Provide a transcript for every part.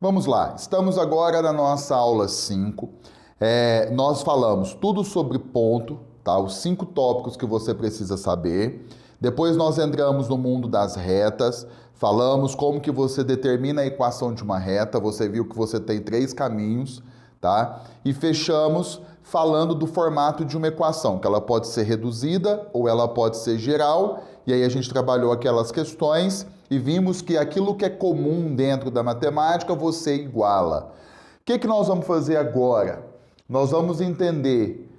Vamos lá, estamos agora na nossa aula 5. Nós falamos tudo sobre ponto, tá? Os 5 tópicos que você precisa saber. Depois nós entramos no mundo das retas, falamos como que você determina a equação de uma reta, você viu que você tem 3 caminhos, tá? E fechamos falando do formato de uma equação, que ela pode ser reduzida ou ela pode ser geral, e aí a gente trabalhou aquelas questões e vimos que aquilo que é comum dentro da matemática você iguala. O que nós vamos fazer agora? Nós vamos entender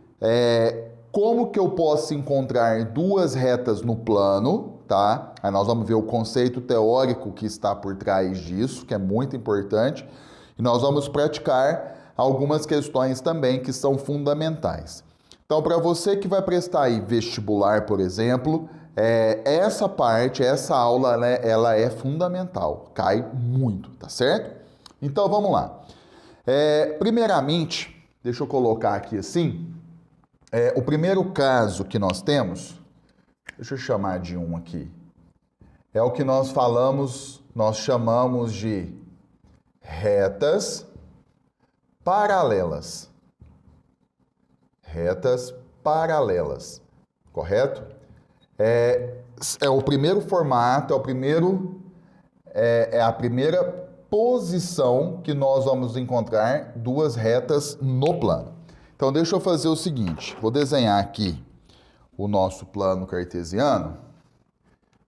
como que eu posso encontrar duas retas no plano, tá? Aí nós vamos ver o conceito teórico que está por trás disso, que é muito importante, e nós vamos praticar algumas questões também que são fundamentais. Então, para você que vai prestar aí vestibular, por exemplo, essa parte, essa aula, né, ela é fundamental, cai muito, tá certo? Então, vamos lá. Primeiramente, deixa eu colocar aqui assim, o primeiro caso que nós temos, deixa eu chamar de um aqui, é o que nós chamamos de retas paralelas. Retas paralelas, correto? É o primeiro formato, é a primeira posição que nós vamos encontrar duas retas no plano. Então, deixa eu fazer o seguinte, vou desenhar aqui o nosso plano cartesiano,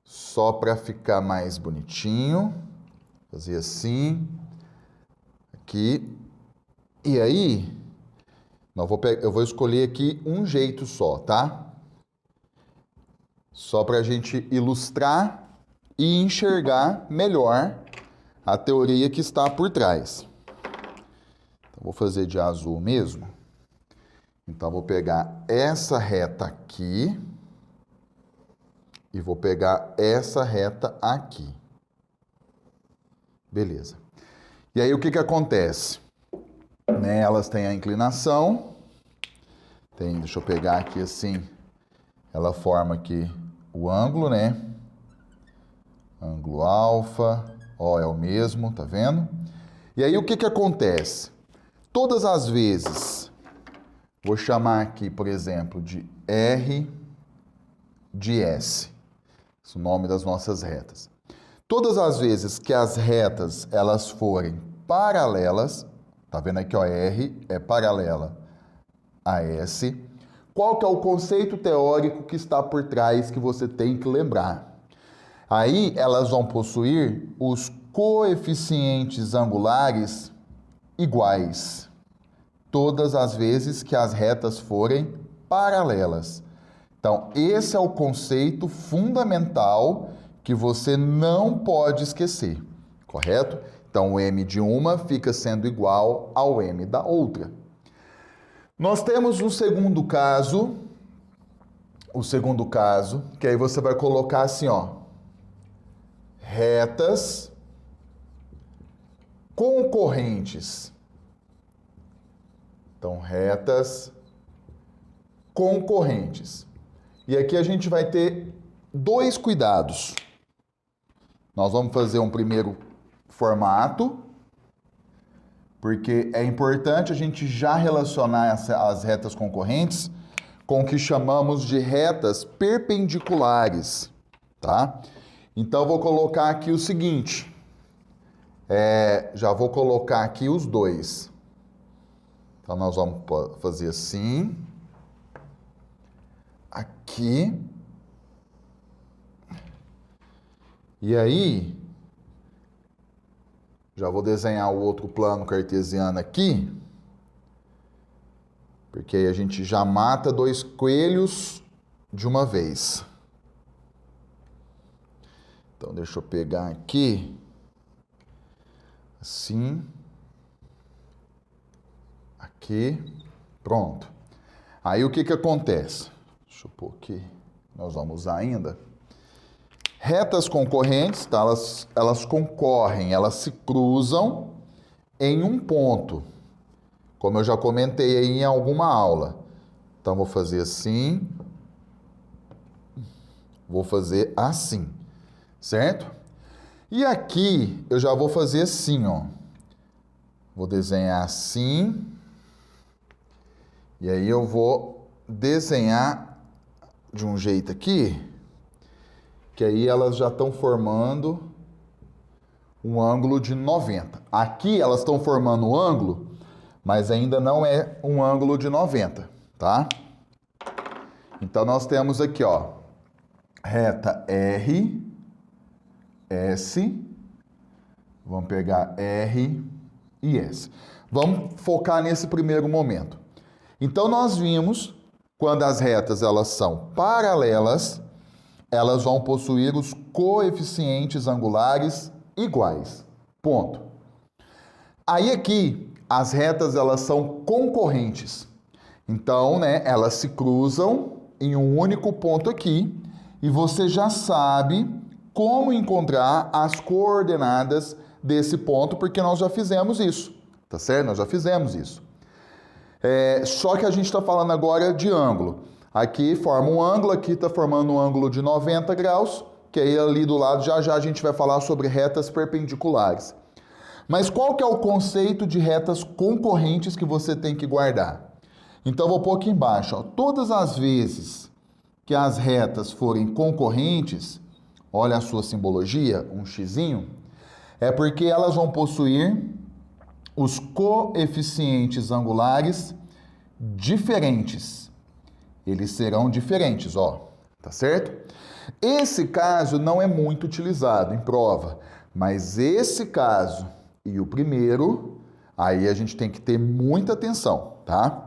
só para ficar mais bonitinho, fazer assim, aqui, e aí, eu vou escolher aqui um jeito só, tá? Só para a gente ilustrar e enxergar melhor a teoria que está por trás. Então, vou fazer de azul mesmo. Então, vou pegar essa reta aqui e vou pegar essa reta aqui. Beleza. E aí, o que acontece? Elas têm a inclinação. Deixa eu pegar aqui assim. Ela forma aqui o ângulo, né? Ângulo alfa, ó, é o mesmo, tá vendo? E aí o que acontece? Todas as vezes, vou chamar aqui, por exemplo, de R de S. Esse é o nome das nossas retas. Todas as vezes que as retas elas forem paralelas, tá vendo aqui, ó, R é paralela a S. Qual que é o conceito teórico que está por trás que você tem que lembrar? Aí elas vão possuir os coeficientes angulares iguais, todas as vezes que as retas forem paralelas. Então, esse é o conceito fundamental que você não pode esquecer, correto? Então, o m de uma fica sendo igual ao m da outra. Nós temos o segundo caso, que aí você vai colocar assim, ó, retas concorrentes. Então, retas concorrentes. E aqui a gente vai ter 2 cuidados. Nós vamos fazer um primeiro formato, porque é importante a gente já relacionar as retas concorrentes com o que chamamos de retas perpendiculares, tá? Então, eu vou colocar aqui o seguinte, já vou colocar aqui os 2. Então, nós vamos fazer assim, aqui, e aí, já vou desenhar o outro plano cartesiano aqui, porque aí a gente já mata 2 coelhos de uma vez. Então, deixa eu pegar aqui, assim, aqui, pronto. Aí, o que acontece? Deixa eu pôr aqui, nós vamos usar ainda. Retas concorrentes, tá? Elas concorrem, elas se cruzam em um ponto, como eu já comentei aí em alguma aula. Então, vou fazer assim, vou fazer assim, certo? E aqui eu já vou fazer assim, ó. Vou desenhar assim. E aí eu vou desenhar de um jeito aqui, que aí elas já estão formando um ângulo de 90. Aqui elas estão formando um ângulo, mas ainda não é um ângulo de 90, tá? Então nós temos aqui, ó, reta R, S, vamos pegar R e S. Vamos focar nesse primeiro momento. Então nós vimos, quando as retas elas são paralelas, elas vão possuir os coeficientes angulares iguais. Ponto. Aí aqui, as retas elas são concorrentes. Então, né, elas se cruzam em um único ponto aqui e você já sabe como encontrar as coordenadas desse ponto, porque nós já fizemos isso, tá certo? Nós já fizemos isso. Só que a gente está falando agora de ângulo. Aqui forma um ângulo, aqui está formando um ângulo de 90 graus, que aí ali do lado já a gente vai falar sobre retas perpendiculares. Mas qual que é o conceito de retas concorrentes que você tem que guardar? Então eu vou pôr aqui embaixo, ó, todas as vezes que as retas forem concorrentes, olha a sua simbologia, um xizinho, é porque elas vão possuir os coeficientes angulares diferentes. Eles serão diferentes, ó, tá certo? Esse caso não é muito utilizado em prova, mas esse caso e o primeiro, aí a gente tem que ter muita atenção, tá?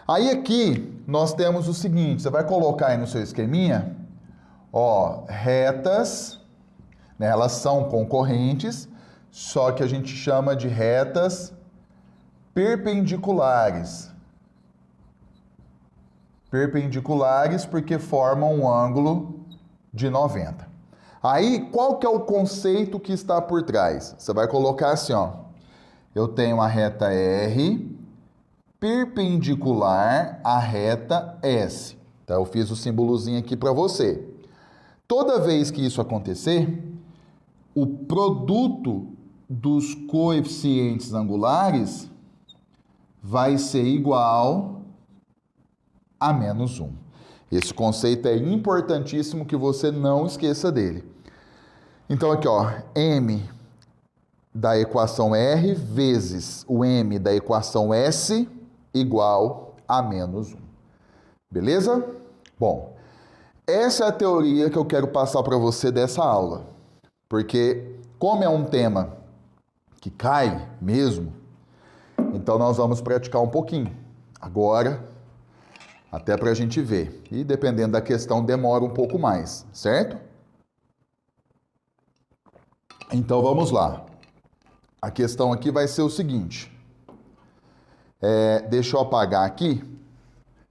Aí aqui nós temos o seguinte, você vai colocar aí no seu esqueminha, ó, retas, né, elas são concorrentes, só que a gente chama de retas perpendiculares. Perpendiculares porque formam um ângulo de 90. Aí, qual que é o conceito que está por trás? Você vai colocar assim, ó. Eu tenho a reta R perpendicular à reta S. Então, eu fiz o símbolozinho aqui para você. Toda vez que isso acontecer, o produto dos coeficientes angulares vai ser igual a menos 1. Esse conceito é importantíssimo que você não esqueça dele. Então aqui, ó, M da equação R vezes o M da equação S igual a menos 1. Beleza? Bom, essa é a teoria que eu quero passar para você dessa aula. Porque como é um tema que cai mesmo, então nós vamos praticar um pouquinho. Agora, até para a gente ver. E dependendo da questão, demora um pouco mais, certo? Então vamos lá. A questão aqui vai ser o seguinte. Deixa eu apagar aqui.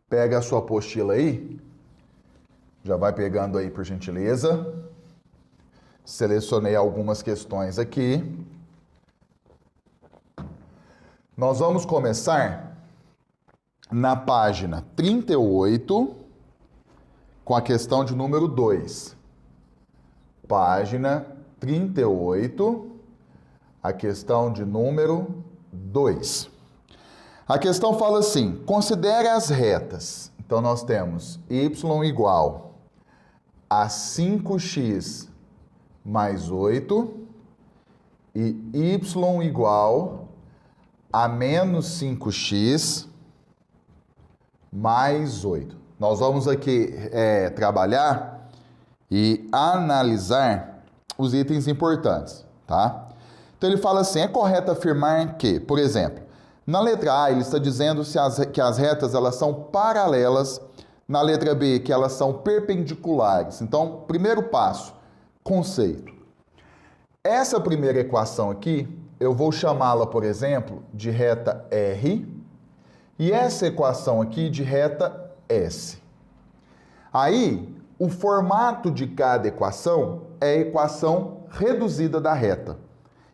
Pega a sua apostila aí. Já vai pegando aí, por gentileza. Selecionei algumas questões aqui. Nós vamos começar na página 38 com a questão de número 2. Página 38, a questão de número 2. A questão fala assim, considere as retas. Então, nós temos y igual a 5x mais 8 e y igual a menos 5x mais 8. Nós vamos aqui trabalhar e analisar os itens importantes, tá? Então ele fala assim, é correto afirmar que, por exemplo, na letra A ele está dizendo que as retas elas são paralelas, na letra B que elas são perpendiculares. Então, primeiro passo, conceito. Essa primeira equação aqui, eu vou chamá-la, por exemplo, de reta R, e essa equação aqui de reta S. Aí, o formato de cada equação é a equação reduzida da reta,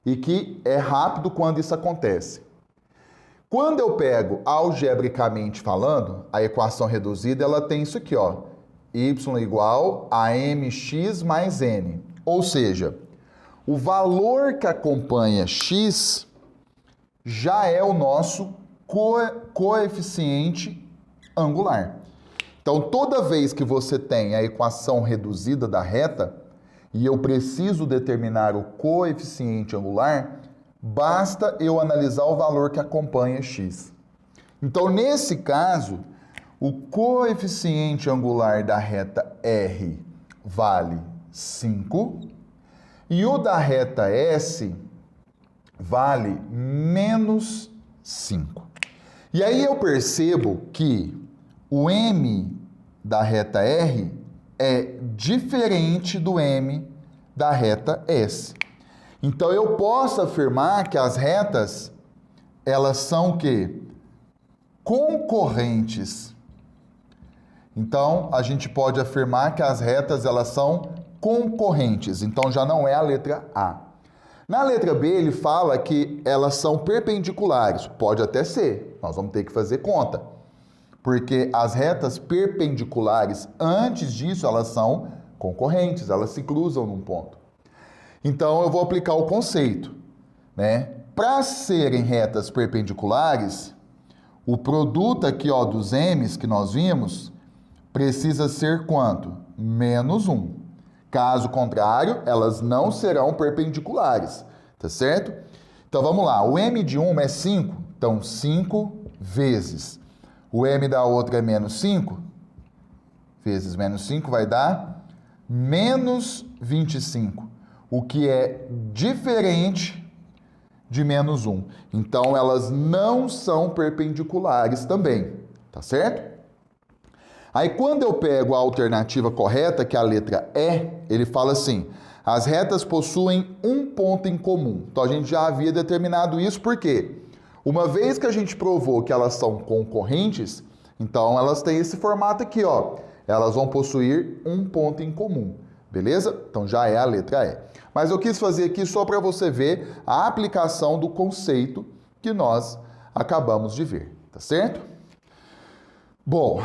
e que é rápido quando isso acontece. Quando eu pego algebricamente falando, a equação reduzida, ela tem isso aqui, ó, y igual a mx mais n, ou seja, o valor que acompanha x já é o nosso coeficiente angular. Então, toda vez que você tem a equação reduzida da reta e eu preciso determinar o coeficiente angular, basta eu analisar o valor que acompanha x. Então, nesse caso, o coeficiente angular da reta R vale 5 e o da reta S vale menos 5. E aí eu percebo que o M da reta R é diferente do M da reta S. Então eu posso afirmar que as retas, elas são o quê? Concorrentes. Então a gente pode afirmar que as retas, elas são concorrentes. Então já não é a letra A. Na letra B, ele fala que elas são perpendiculares. Pode até ser, nós vamos ter que fazer conta. Porque as retas perpendiculares, antes disso, elas são concorrentes, elas se cruzam num ponto. Então, eu vou aplicar o conceito, né? Para serem retas perpendiculares, o produto aqui, ó, dos M's que nós vimos, precisa ser quanto? Menos 1. Caso contrário, elas não serão perpendiculares, tá certo? Então, vamos lá. O M de uma é 5, então 5 vezes. O M da outra é menos 5, vezes menos 5 vai dar menos 25, o que é diferente de menos 1. Então, elas não são perpendiculares também, tá certo? Aí, quando eu pego a alternativa correta, que é a letra E, ele fala assim, as retas possuem um ponto em comum. Então, a gente já havia determinado isso, por quê? Uma vez que a gente provou que elas são concorrentes, então elas têm esse formato aqui, ó. Elas vão possuir um ponto em comum, beleza? Então já é a letra E. Mas eu quis fazer aqui só para você ver a aplicação do conceito que nós acabamos de ver, tá certo? Bom,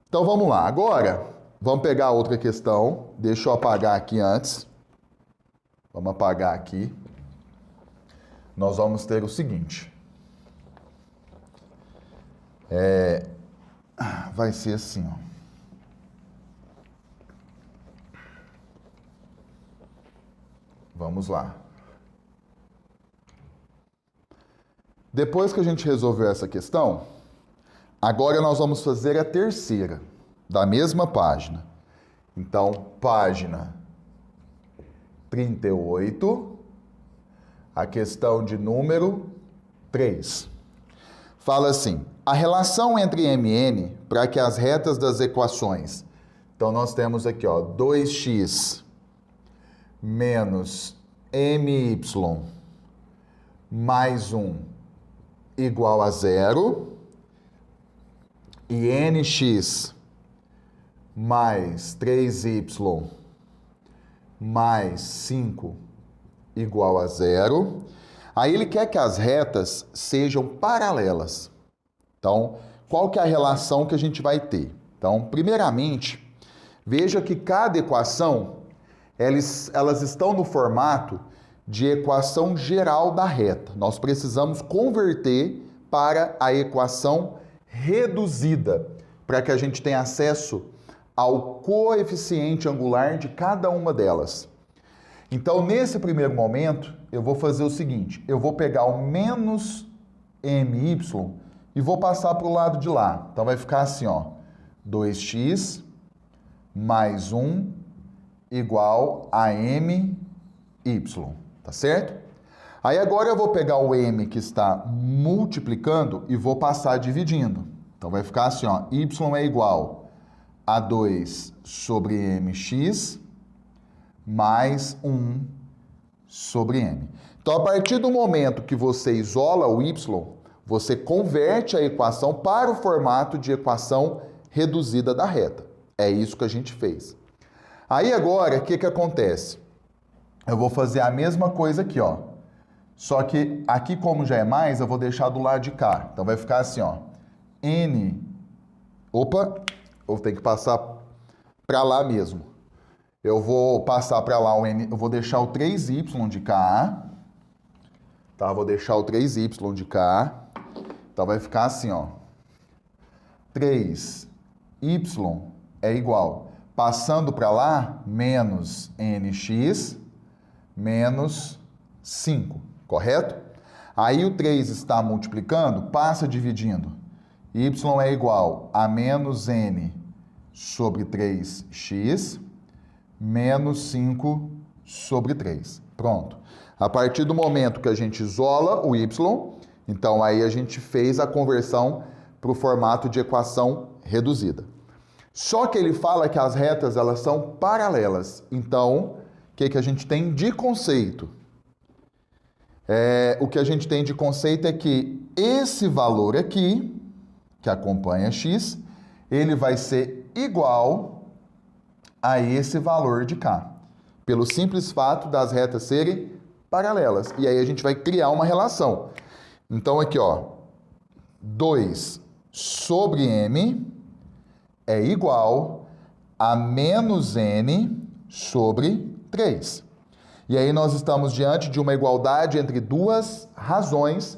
então vamos lá. Agora, vamos pegar outra questão. Deixa eu apagar aqui antes. Vamos apagar aqui. Nós vamos ter o seguinte. Vai ser assim, ó. Vamos lá. Depois que a gente resolveu essa questão, agora nós vamos fazer a terceira, da mesma página. Então, página 38, a questão de número 3. Fala assim, a relação entre MN para que as retas das equações, então nós temos aqui, ó, 2x menos my mais 1 igual a 0 e nx mais 3y mais 5 igual a 0. Aí ele quer que as retas sejam paralelas. Então, qual que é a relação que a gente vai ter? Então, primeiramente, veja que cada equação, elas estão no formato de equação geral da reta. Nós precisamos converter para a equação reduzida, para que a gente tenha acesso ao coeficiente angular de cada uma delas. Então, nesse primeiro momento, eu vou fazer o seguinte, eu vou pegar o menos my e vou passar para o lado de lá. Então, vai ficar assim, ó, 2x mais 1 igual a my, tá certo? Aí agora eu vou pegar o m que está multiplicando e vou passar dividindo. Então vai ficar assim, ó, y é igual a 2 sobre mx mais 1 sobre m. Então a partir do momento que você isola o y, você converte a equação para o formato de equação reduzida da reta. É isso que a gente fez. Aí agora, o que acontece? Eu vou fazer a mesma coisa aqui, ó. Só que aqui, como já é mais, eu vou deixar do lado de cá. Então vai ficar assim, ó. N... Opa! Eu tenho que passar para lá mesmo. Eu vou passar para lá o N... Eu vou deixar o 3y de cá. Tá? Vou deixar o 3y de cá. Então vai ficar assim, ó. 3y é igual, passando para lá, menos nx menos 5, correto? Aí o 3 está multiplicando, passa dividindo. Y é igual a menos n sobre 3x menos 5 sobre 3. Pronto. A partir do momento que a gente isola o y, então aí a gente fez a conversão para o formato de equação reduzida. Só que ele fala que as retas elas são paralelas. Então, o que a gente tem de conceito? O que a gente tem de conceito é que esse valor aqui, que acompanha x, ele vai ser igual a esse valor de cá, pelo simples fato das retas serem paralelas. E aí a gente vai criar uma relação. Então aqui, ó, 2 sobre m é igual a menos n sobre 3. E aí nós estamos diante de uma igualdade entre duas razões,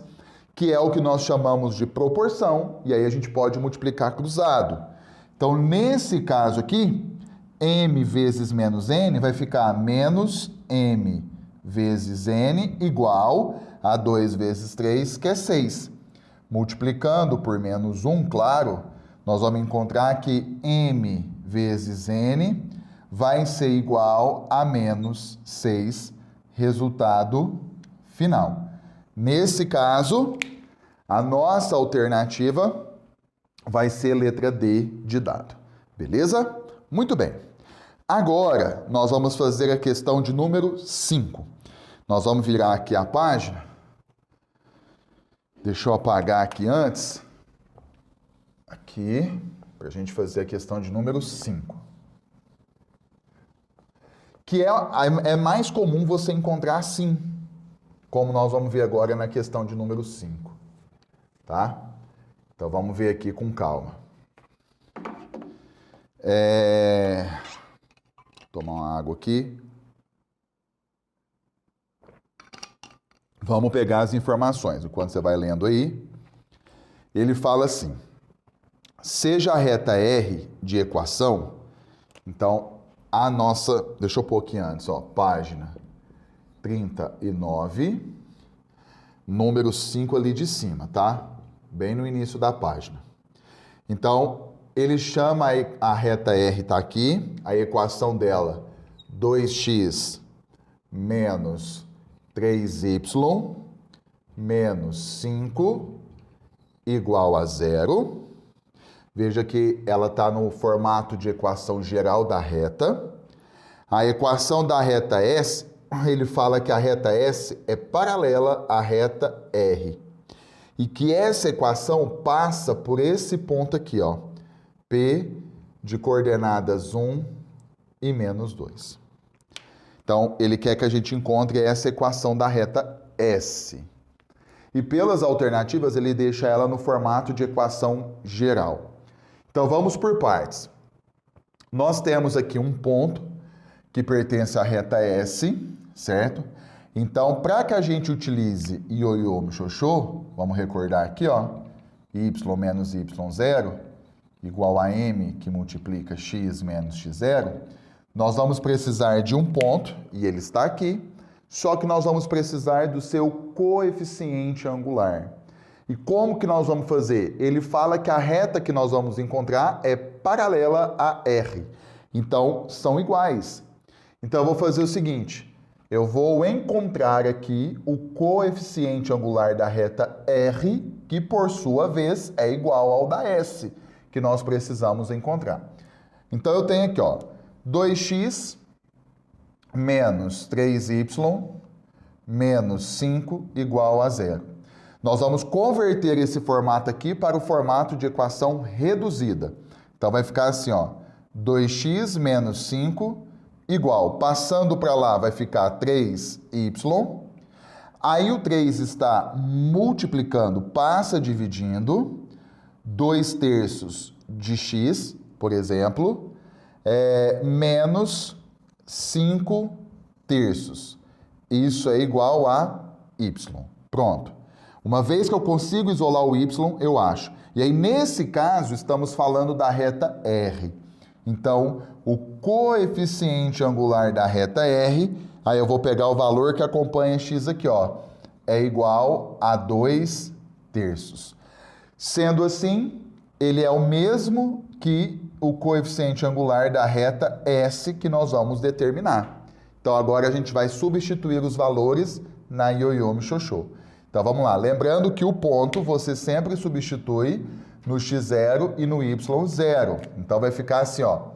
que é o que nós chamamos de proporção, e aí a gente pode multiplicar cruzado. Então, nesse caso aqui, m vezes menos n vai ficar menos m vezes n igual a 2 vezes 3, que é 6. Multiplicando por menos 1, claro, nós vamos encontrar que m vezes n vai ser igual a menos 6, resultado final. Nesse caso, a nossa alternativa vai ser letra D de dado. Beleza? Muito bem. Agora, nós vamos fazer a questão de número 5. Nós vamos virar aqui a página. Deixa eu apagar aqui antes. Aqui, para a gente fazer a questão de número 5. Que é mais comum você encontrar assim, como nós vamos ver agora na questão de número 5. Tá? Então, vamos ver aqui com calma. Tomar uma água aqui. Vamos pegar as informações. Enquanto você vai lendo aí, ele fala assim: seja a reta R de equação, então a nossa, deixa eu pôr aqui antes, ó, página 39, número 5 ali de cima, tá? Bem no início da página. Então, ele chama a reta R, tá aqui, a equação dela, 2x menos 3y menos 5 igual a 0. Veja que ela está no formato de equação geral da reta. A equação da reta S, ele fala que a reta S é paralela à reta R. E que essa equação passa por esse ponto aqui, ó. P de coordenadas 1 e menos 2. Então, ele quer que a gente encontre essa equação da reta S. E pelas alternativas, ele deixa ela no formato de equação geral. Então, vamos por partes. Nós temos aqui um ponto que pertence à reta S, certo? Então, para que a gente utilize ioiô xoxô, vamos recordar aqui, ó, y menos y0 igual a m que multiplica x menos x0, nós vamos precisar de um ponto, e ele está aqui, só que nós vamos precisar do seu coeficiente angular. E como que nós vamos fazer? Ele fala que a reta que nós vamos encontrar é paralela a R. Então, são iguais. Então, eu vou fazer o seguinte. Eu vou encontrar aqui o coeficiente angular da reta R, que, por sua vez, é igual ao da S, que nós precisamos encontrar. Então, eu tenho aqui, ó, 2x menos 3y menos 5 igual a 0. Nós vamos converter esse formato aqui para o formato de equação reduzida. Então, vai ficar assim, ó, 2x menos 5 igual, passando para lá vai ficar 3y. Aí o 3 está multiplicando, passa dividindo, 2/3 de x, por exemplo, menos 5/3. Isso é igual a y. Pronto. Uma vez que eu consigo isolar o y, eu acho. E aí, nesse caso, estamos falando da reta R. Então, o coeficiente angular da reta R, aí eu vou pegar o valor que acompanha x aqui, ó, é igual a 2/3. Sendo assim, ele é o mesmo que o coeficiente angular da reta S que nós vamos determinar. Então, agora a gente vai substituir os valores na Ioiô Mixoxô. Então, vamos lá. Lembrando que o ponto você sempre substitui no x0 e no y0. Então, vai ficar assim, ó.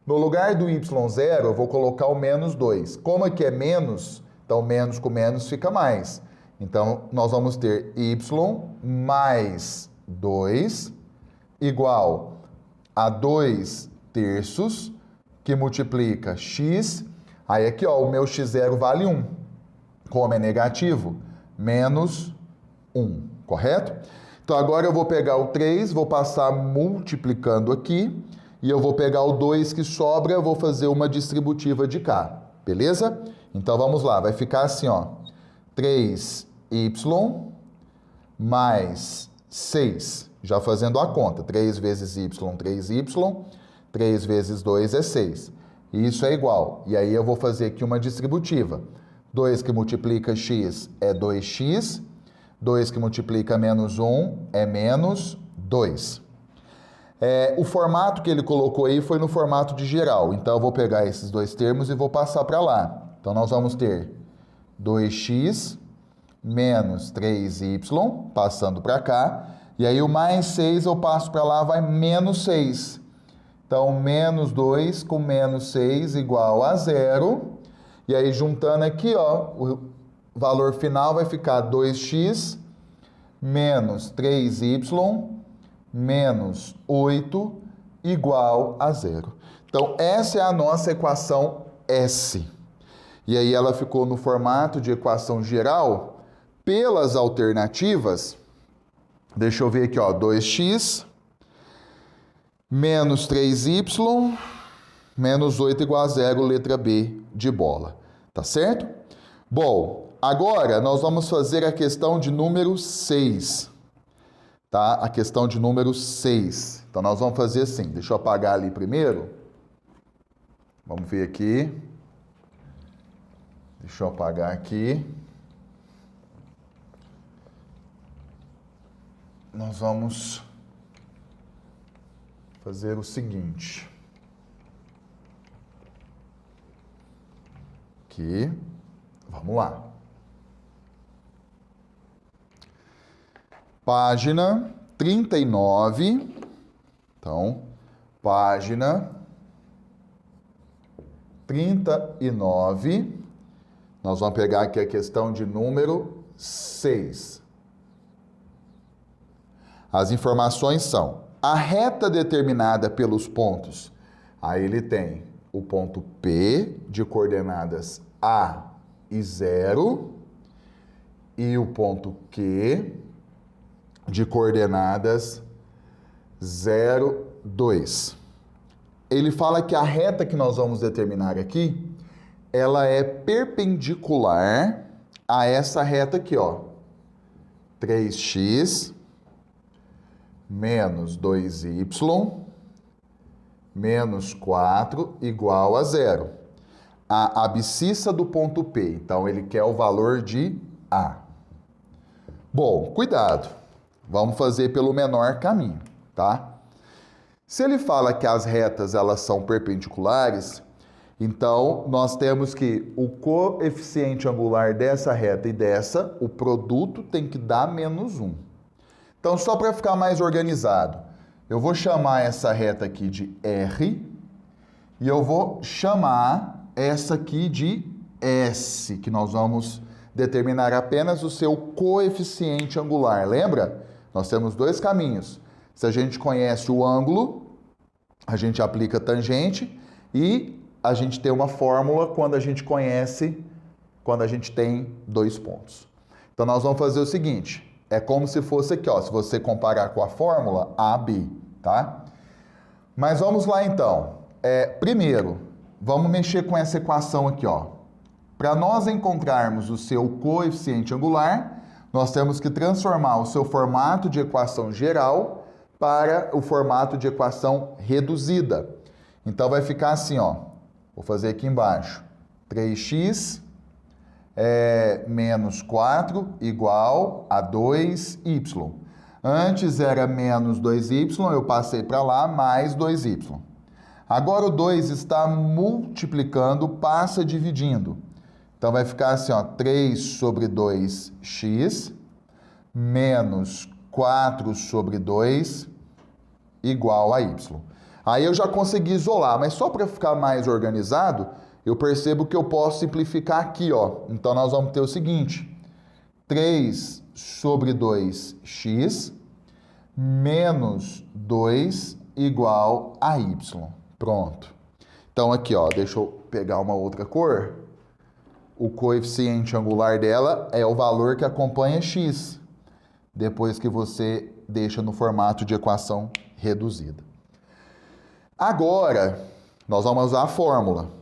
No lugar do y0, eu vou colocar o -2. Como aqui é menos, então menos com menos fica mais. Então, nós vamos ter y mais 2 igual a 2/3, que multiplica x. Aí aqui, ó, o meu x0 vale 1. Como é negativo, menos 1, correto? Então, agora eu vou pegar o 3, vou passar multiplicando aqui, e eu vou pegar o 2 que sobra, eu vou fazer uma distributiva de cá, beleza? Então, vamos lá, vai ficar assim, ó, 3y mais 6, já fazendo a conta, 3 vezes y, 3y, 3 vezes 2 é 6. E isso é igual, e aí eu vou fazer aqui uma distributiva. 2 que multiplica x é 2x, 2 que multiplica menos 1 é menos 2. O formato que ele colocou aí foi no formato de geral, então eu vou pegar esses dois termos e vou passar para lá. Então nós vamos ter 2x menos 3y, passando para cá, e aí o mais 6 eu passo para lá, vai menos 6. Então, menos 2 com menos 6 igual a 0. E aí, juntando aqui, ó, o valor final vai ficar 2x menos 3y menos 8 igual a 0. Então, essa é a nossa equação S. E aí, ela ficou no formato de equação geral. Pelas alternativas, deixa eu ver aqui, ó, 2x menos 3y menos 8 igual a 0, letra B de bola. Tá certo? Bom, agora nós vamos fazer a questão de número 6. Tá? A questão de número 6. Então, nós vamos fazer assim. Deixa eu apagar ali primeiro. Vamos ver aqui. Deixa eu apagar aqui. Nós vamos fazer o seguinte. Aqui. Vamos lá. Página 39. Então, página 39. Nós vamos pegar aqui a questão de número 6. As informações são: a reta determinada pelos pontos. Aí ele tem o ponto P de coordenadas A e 0 e o ponto Q de coordenadas 0, 2. Ele fala que a reta que nós vamos determinar aqui, ela é perpendicular a essa reta aqui, ó. 3x menos 2y menos 4 igual a 0. A abscissa do ponto P, então ele quer o valor de A. Bom, cuidado. Vamos fazer pelo menor caminho, tá? Se ele fala que as retas elas são perpendiculares, então nós temos que o coeficiente angular dessa reta e dessa, o produto tem que dar menos 1. Então, só para ficar mais organizado, eu vou chamar essa reta aqui de R e eu vou chamar essa aqui de S, que nós vamos determinar apenas o seu coeficiente angular. Lembra? Nós temos dois caminhos. Se a gente conhece o ângulo, a gente aplica tangente e a gente tem uma fórmula quando a gente conhece, quando a gente tem dois pontos. Então, nós vamos fazer o seguinte. É como se fosse aqui, ó, se você comparar com a fórmula AB, tá? Mas vamos lá, então. Primeiro, vamos mexer com essa equação aqui, ó. Para nós encontrarmos o seu coeficiente angular, nós temos que transformar o seu formato de equação geral para o formato de equação reduzida. Então, vai ficar assim, ó. Vou fazer aqui embaixo. 3x menos 4 igual a 2y. Antes era menos 2y, eu passei para lá, mais 2y. Agora o 2 está multiplicando, passa dividindo. Então vai ficar assim, ó, 3 sobre 2x menos 4 sobre 2 igual a y. Aí eu já consegui isolar, mas só para ficar mais organizado, eu percebo que eu posso simplificar aqui, ó. Então, nós vamos ter o seguinte, 3 sobre 2x menos 2 igual a y. Pronto. Então, aqui, ó, deixa eu pegar uma outra cor. O coeficiente angular dela é o valor que acompanha x, depois que você deixa no formato de equação reduzida. Agora, nós vamos usar a fórmula.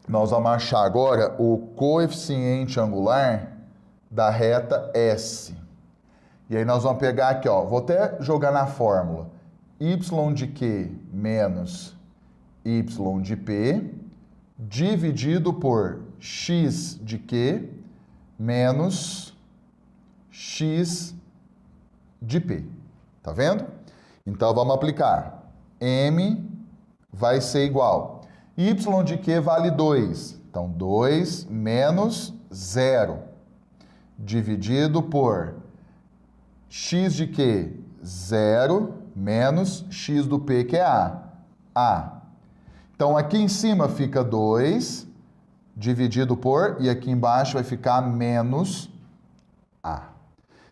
Nós vamos achar agora o coeficiente angular da reta S. E aí nós vamos pegar aqui, ó, vou até jogar na fórmula. Y de Q menos Y de P dividido por X de Q menos X de P. Tá vendo? Então vamos aplicar. M vai ser igual. Y de Q vale 2. Então, 2 menos 0. Dividido por X de Q, 0, menos X do P, que é A. Então, aqui em cima fica 2, dividido por, e aqui embaixo vai ficar menos A.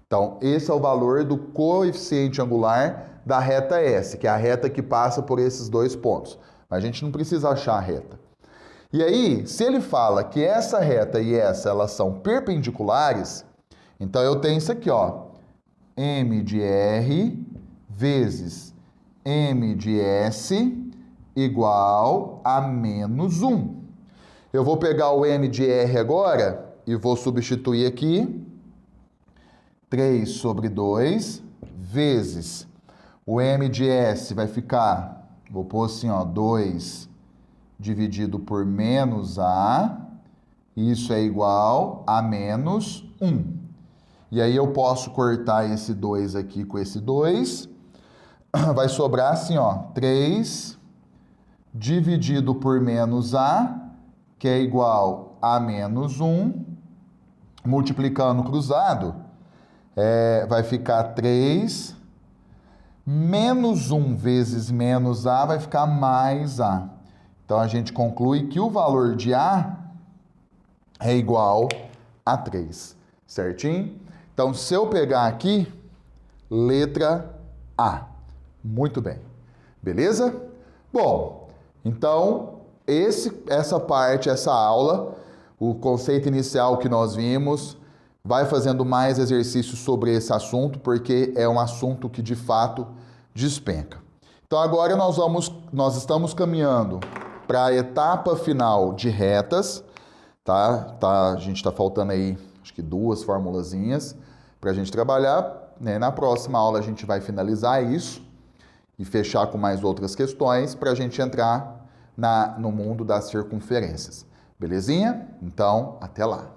Então, esse é o valor do coeficiente angular da reta S, que é a reta que passa por esses dois pontos. A gente não precisa achar a reta. E aí, se ele fala que essa reta e essa, elas são perpendiculares, então eu tenho isso aqui, ó. M de R vezes M de S igual a menos 1. Eu vou pegar o M de R agora e vou substituir aqui. 3 sobre 2 vezes o M de S vai ficar... Vou pôr assim, ó, 2 dividido por menos A, isso é igual a menos 1. E aí eu posso cortar esse 2 aqui com esse 2, vai sobrar assim, ó, 3 dividido por menos A, que é igual a menos 1, multiplicando cruzado, vai ficar 3... Menos 1 vezes menos A vai ficar mais A. Então, a gente conclui que o valor de A é igual a 3. Certinho? Então, se eu pegar aqui, letra A. Muito bem. Beleza? Bom, então, essa parte, essa aula, o conceito inicial que nós vimos... Vai fazendo mais exercícios sobre esse assunto, porque é um assunto que, de fato, despenca. Então, agora nós estamos caminhando para a etapa final de retas, tá? A gente está faltando aí, acho que 2 formulazinhas para a gente trabalhar, né? Na próxima aula, a gente vai finalizar isso e fechar com mais outras questões para a gente entrar no mundo das circunferências. Belezinha? Então, até lá!